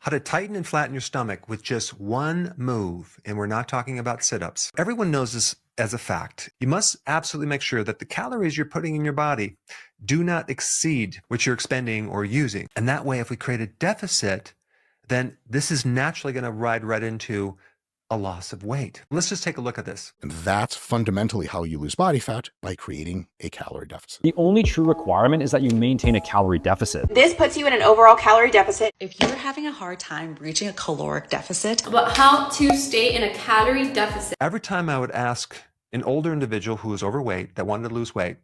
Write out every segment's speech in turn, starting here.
how to tighten and flatten your stomach with just one move. And we're not talking about sit-ups. Everyone knows this as a fact. You must absolutely make sure that the calories you're putting in your body do not exceed what you're expending or using. And that way, if we create a deficit, then this is naturally going to ride right into a loss of weight. Let's just take a look at this. And that's fundamentally how you lose body fat, by creating a calorie deficit. The only true requirement is that you maintain a calorie deficit. This puts you in an overall calorie deficit. If you're having a hard time reaching a caloric deficit, but how to stay in a calorie deficit. Every time I would ask an older individual who was overweight that wanted to lose weight,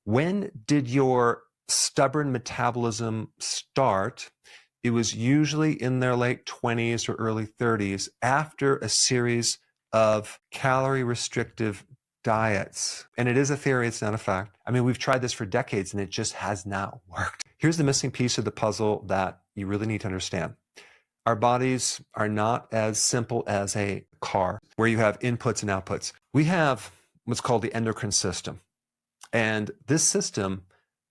when did your stubborn metabolism start? It was usually in their late 20s or early 30s after a series of calorie restrictive diets. And it is a theory, it's not a fact. I mean, we've tried this for decades and it just has not worked. Here's the missing piece of the puzzle that you really need to understand. Our bodies are not as simple as a car where you have inputs and outputs. We have what's called the endocrine system. And this system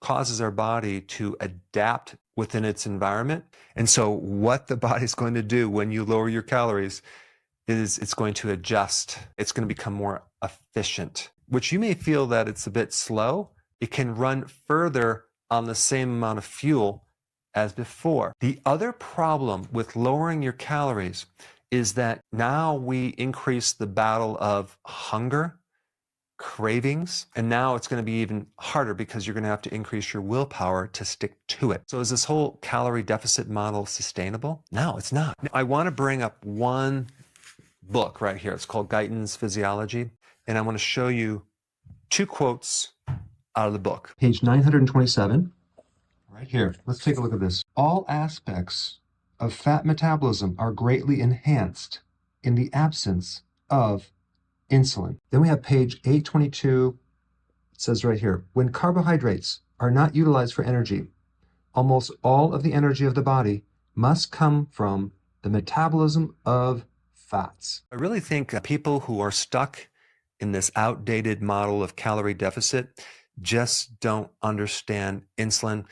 causes our body to adapt within its environment. And so what the body's going to do when you lower your calories is it's going to adjust. It's going to become more efficient, which you may feel that it's a bit slow. It can run further on the same amount of fuel as before. The other problem with lowering your calories is that now we increase the battle of hunger, cravings, and now it's going to be even harder because you're going to have to increase your willpower to stick to it. So is this whole calorie deficit model sustainable? No, it's not. I want to bring up one book right here. It's called Guyton's Physiology, and I want to show you two quotes out of the book. Page 927, right here. Let's take a look at this. All aspects of fat metabolism are greatly enhanced in the absence of insulin. Then we have page 822. It says right here, when carbohydrates are not utilized for energy, almost all of the energy of the body must come from the metabolism of fats. I really think people who are stuck in this outdated model of calorie deficit just don't understand insulin.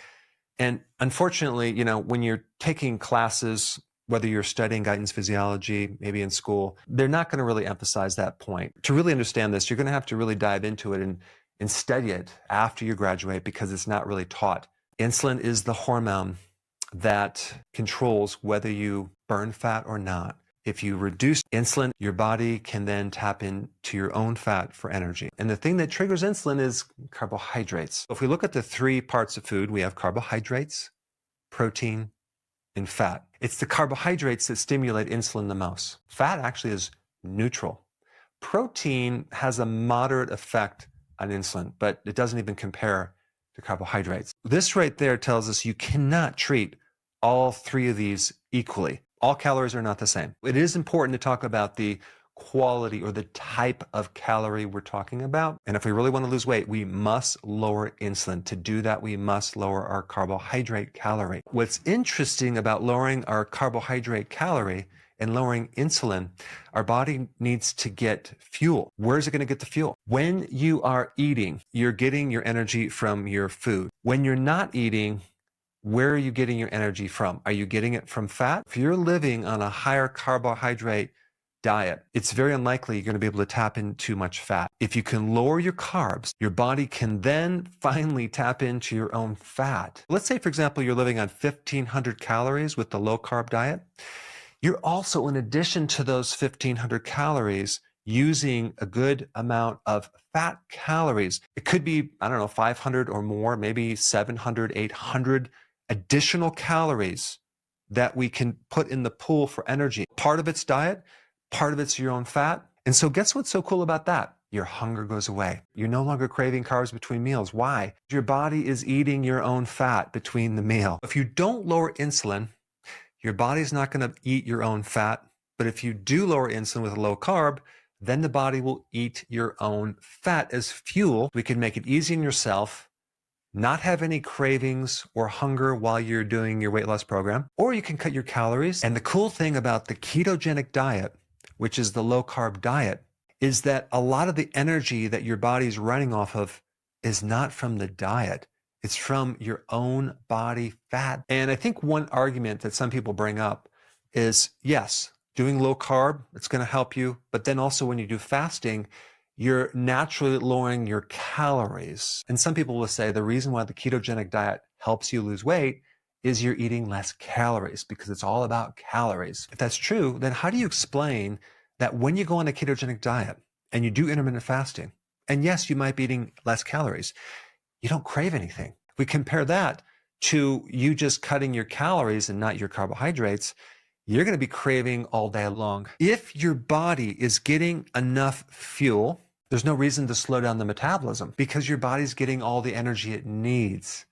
And unfortunately, you know, when you're taking classes, whether you're studying Guyton's Physiology, maybe in school, they're not going to really emphasize that point. To really understand this, you're going to have to really dive into it and study it after you graduate because it's not really taught. Insulin is the hormone that controls whether you burn fat or not. If you reduce insulin, your body can then tap into your own fat for energy. And the thing that triggers insulin is carbohydrates. If we look at the three parts of food, we have carbohydrates, protein, and fat. It's the carbohydrates that stimulate insulin the most. Fat actually is neutral. Protein has a moderate effect on insulin, but it doesn't even compare to carbohydrates. This right there tells us you cannot treat all three of these equally. All calories are not the same. It is important to talk about the quality or the type of calorie we're talking about. And if we really want to lose weight, we must lower insulin. To do that, we must lower our carbohydrate calorie. What's interesting about lowering our carbohydrate calorie and lowering insulin, our body needs to get fuel. Where is it going to get the fuel? When you are eating, you're getting your energy from your food. When you're not eating, where are you getting your energy from? Are you getting it from fat? If you're living on a higher carbohydrate diet, it's very unlikely you're going to be able to tap into much fat. If you can lower your carbs, your body can then finally tap into your own fat. Let's say, for example, you're living on 1,500 calories with the low carb diet. You're also, in addition to those 1,500 calories, using a good amount of fat calories. It could be, I don't know, 500 or more, maybe 700, 800 additional calories that we can put in the pool for energy. Part of it's diet, part of it's your own fat. And so guess what's so cool about that? Your hunger goes away. You're no longer craving carbs between meals. Why? Your body is eating your own fat between the meal. If you don't lower insulin, your body's not going to eat your own fat. But if you do lower insulin with a low carb, then the body will eat your own fat as fuel. We can make it easy on yourself, not have any cravings or hunger while you're doing your weight loss program, or you can cut your calories. And the cool thing about the ketogenic diet, which is the low carb diet, is that a lot of the energy that your body's running off of is not from the diet. It's from your own body fat. And I think one argument that some people bring up is, yes, doing low carb, it's going to help you. But then also when you do fasting, you're naturally lowering your calories. And some people will say the reason why the ketogenic diet helps you lose weight is you're eating less calories because it's all about calories. If that's true, then how do you explain that when you go on a ketogenic diet and you do intermittent fasting, and yes, you might be eating less calories, you don't crave anything? If we compare that to you just cutting your calories and not your carbohydrates, you're going to be craving all day long. If your body is getting enough fuel, there's no reason to slow down the metabolism because your body's getting all the energy it needs.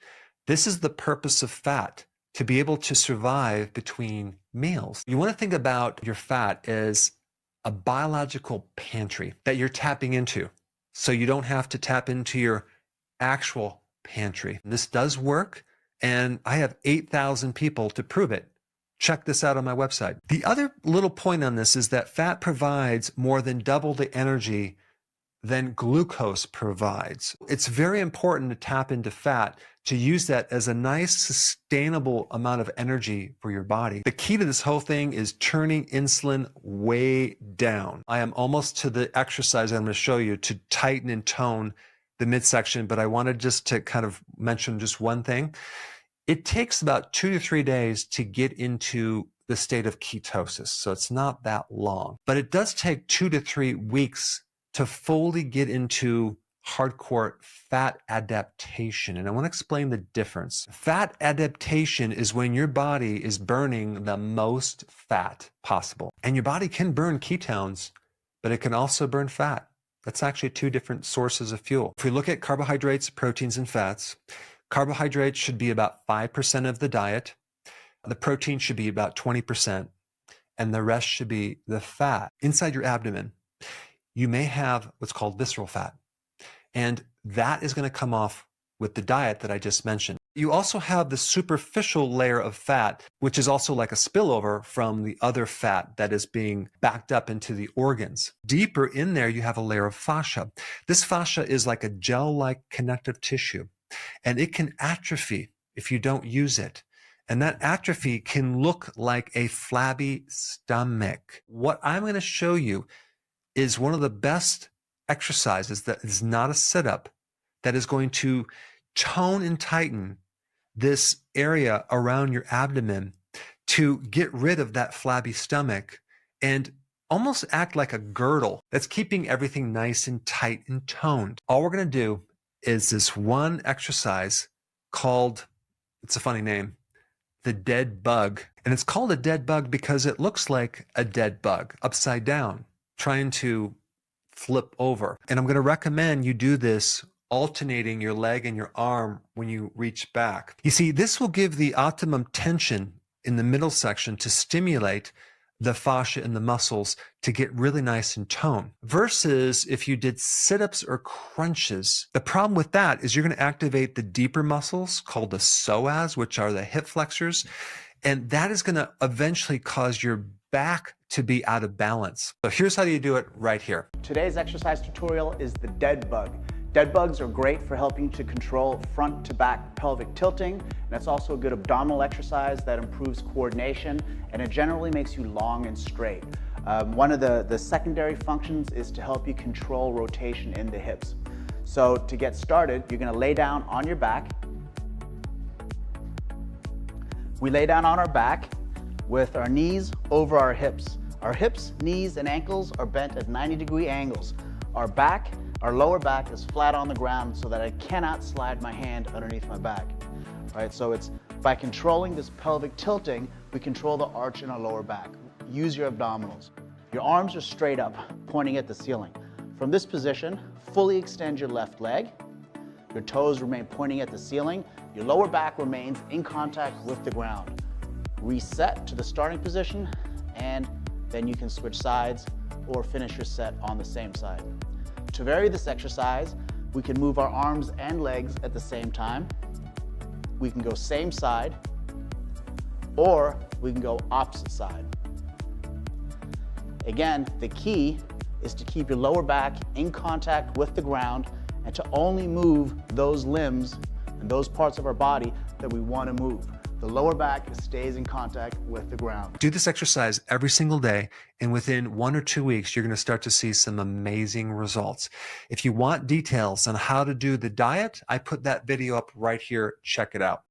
This is the purpose of fat, to be able to survive between meals. You want to think about your fat as a biological pantry that you're tapping into, so you don't have to tap into your actual pantry. This does work, and I have 8,000 people to prove it. Check this out on my website. The other little point on this is that fat provides more than double the energy than glucose provides. It's very important to tap into fat, to use that as a nice sustainable amount of energy for your body. The key to this whole thing is turning insulin way down. I am almost to the exercise I'm going to show you to tighten and tone the midsection, but I wanted just to kind of mention just one thing. It takes about 2 to 3 days to get into the state of ketosis, so it's not that long. But it does take 2 to 3 weeks to fully get into hardcore fat adaptation. And I want to explain the difference. Fat adaptation is when your body is burning the most fat possible. And your body can burn ketones, but it can also burn fat. That's actually 2 different sources of fuel. If we look at carbohydrates, proteins, and fats, carbohydrates should be about 5% of the diet. The protein should be about 20%, and the rest should be the fat. Inside your abdomen, you may have what's called visceral fat, and that is going to come off with the diet that I just mentioned. You also have the superficial layer of fat, which is also like a spillover from the other fat that is being backed up into the organs. Deeper in there, you have a layer of fascia. This fascia is like a gel-like connective tissue, and it can atrophy if you don't use it. And that atrophy can look like a flabby stomach. What I'm going to show you is one of the best exercises that is not a sit-up, that is going to tone and tighten this area around your abdomen to get rid of that flabby stomach and almost act like a girdle that's keeping everything nice and tight and toned. All we're going to do is this one exercise called, it's a funny name, the dead bug. And it's called a dead bug because it looks like a dead bug upside down, trying to flip over. And I'm going to recommend you do this alternating your leg and your arm when you reach back. You see, this will give the optimum tension in the middle section to stimulate the fascia and the muscles to get really nice and toned. Versus if you did sit-ups or crunches, the problem with that is you're going to activate the deeper muscles called the psoas, which are the hip flexors, and that is going to eventually cause your back to be out of balance. So here's how you do it right here. Today's exercise tutorial is the dead bug. Dead bugs are great for helping to control front to back pelvic tilting, and it's also a good abdominal exercise that improves coordination, and it generally makes you long and straight. One of the secondary functions is to help you control rotation in the hips. So to get started, you're going to lay down on your back. We lay down on our back with our knees over our hips. Our hips, knees, and ankles are bent at 90-degree angles. Our lower back is flat on the ground so that I cannot slide my hand underneath my back. All right, so it's by controlling this pelvic tilting, we control the arch in our lower back. Use your abdominals. Your arms are straight up, pointing at the ceiling. From this position, fully extend your left leg. Your toes remain pointing at the ceiling. Your lower back remains in contact with the ground. Reset to the starting position, and then you can switch sides or finish your set on the same side. To vary this exercise, we can move our arms and legs at the same time. We can go same side, or we can go opposite side. Again, the key is to keep your lower back in contact with the ground and to only move those limbs and those parts of our body that we want to move. The lower back stays in contact with the ground. Do this exercise every single day, and within 1 or 2 weeks, you're going to start to see some amazing results. If you want details on how to do the diet, I put that video up right here. Check it out.